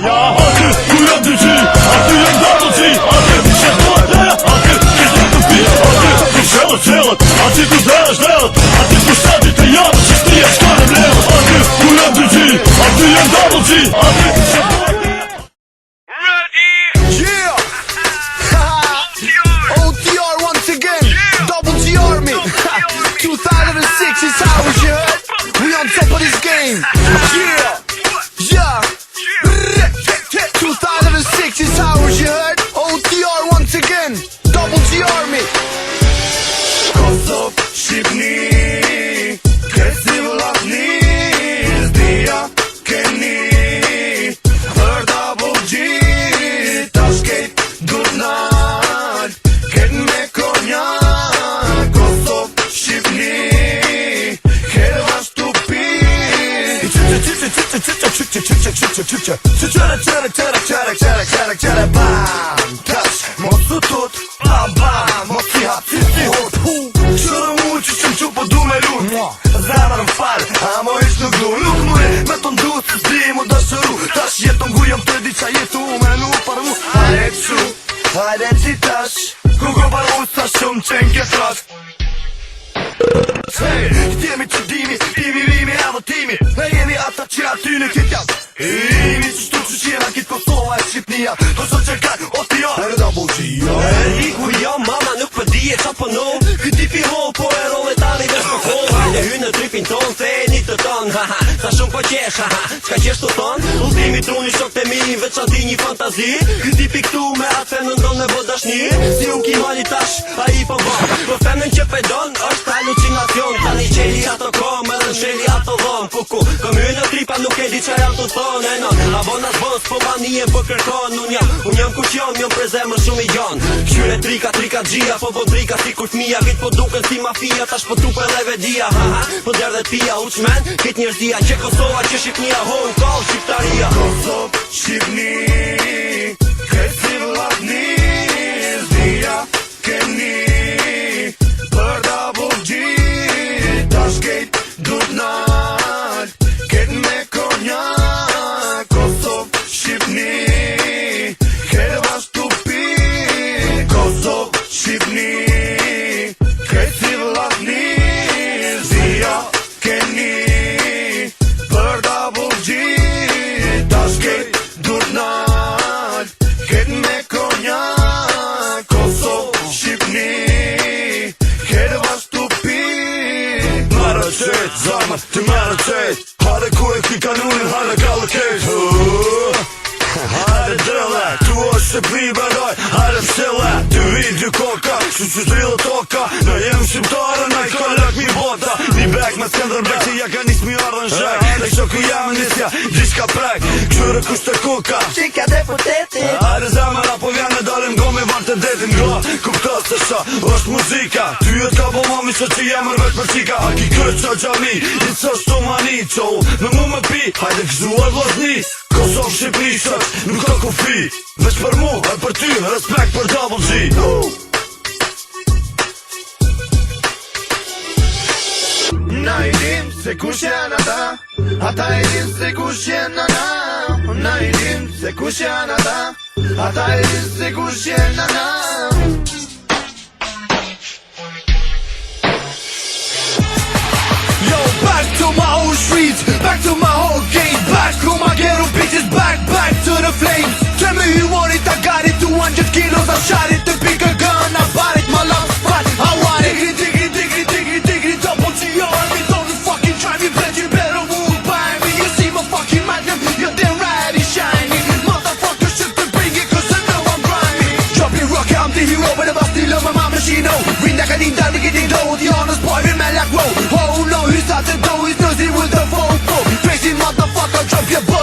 Ja, aty, ku jam dy qi, aty jam double G, aty, kishe leja, aty, kishe të pi, aty, kishe dhe qelët, aty ku dhesh lehët, aty ku shtetit e janë, që shtia shka në mlehët, aty, ku jam dy qi, aty jam double G, aty, kishe OTR once again, Double G Army. 2006 is how we heard. We on top of this game. Yeah. 2006 is how we heard. OTR once again, Double G Army. Kosov, Shqipni, kresi vllazni, zdia keni, për Double G, tash kejt durnat, ket me konjak. Kosov, Shqipni, herva shtupi, bam, tash, mos u tut, bam, bam, mos i hap, si hop, qërë mu që qëm që po du me lut, zemër më fal, amo ish nuk du, nuk mure, me të ndu, se zdi mu dashëru, tash jeton gujëm të di qa jetu me nu par mu, hajde që, hajde që tash, ku go par mu sa shumë qenë ke trash. Këtjemi që dimi, vimi edhe timi, ne jemi ata që aty në kit jam, imi që shtu që qena kit Kosova e Shqipnia, do që që kaj, o t'i jo, e Double G, i ku jam, mama nuk për dije qa pëno, këti pi ho, po e role tani vesh më ko, hajde hy në tripin ton, se e një të ton, haha, sa shumë po qesh, haha, qka qesh të ton, ultimi truni shok të mi, veç anti një fantazi, këti pi këtu me atë në ndonë me bodashni, si unë ki mali tash, a i po bon, për femën që pedon, është halucinacion, tani qeli ato kom, edhe në sheli ato dhon, fuku, kom hy në tripa nuk e di qa jam të ton, e non, a bon as bon, s'po banije po kërkon, unë jam kuq jam për zemër shumë i gjon, këshyre trika gjia, po bon trika si kur fmija, vit po duken si mafia, tash po tupe dhe vedia, haha, po der dhe t'pia, uqmen, kit njërzia, që Kosova, që Shqipnia, ho, në kohë Shqiptaria. Kosov, Shqipni, kresi vllazni, zdia keni, për Double G, tash kejt durnat, ket me konjak. Kosov, Shqipni, herva shtupi, Kosov, Shqipni, kresi vllazni, zdia keni, për Double G, tash kejt durnat, ket me konjak. Kosov, Shqipni, herva shtupi, marrë qëjt, zamër të marrë qëjt, hale ku e ki kanunin, hale kallë kejt, hale drëlle, tu është Shqipni bedoj, hale pshille, dy vit, dy koka, shu që t'rillë toka, në jem shqiptare, në i kollak mi bota, një bek me Skanderbeg që ja ka nis mi ardhën shek, e shoku jam nisja, gjishka prek, këshyre kusht e kuka, Qika deputeti, hale zemër apo vjen me dalim gomi varë të detin gra, kupta se sha, është muzika, ty e t'ka bo mami që që jemër veç për qika, a ki kërë qa gjami, i co shto mani, qo, me mu me pi, hajde këzuar vlasni, Kosov, Shqipni, shëq, nuk ka kufi, veç për mu, e për ty, respekt për Double G. Na i dim se kush janë ata i dim se kush janë ana, na i dim se kush janë ata i dim se kush janë ana. Yo, back to my old streets, back to my old games, back to my ghetto bitches, back to the flames. Tell me you want it, I got it, 200 kilos, I shot it, the bigger gun, I bought it, my love spot, I want it. Diggity, Double G Army, don't you fucking try me, bet you better move by me. You see my fucking magnum, you're damn right, it's shiny. Motherfucker should be bring it, cause I know I'm grimy. Drop it, rock it, I'm the hero, but I'm still on my mama, she know. Ring that ding down, diggity low, the honest boy, we man like whoa. Oh no, he's out the door, he's nosy with the phone. Crazy motherfucker, drop your butt.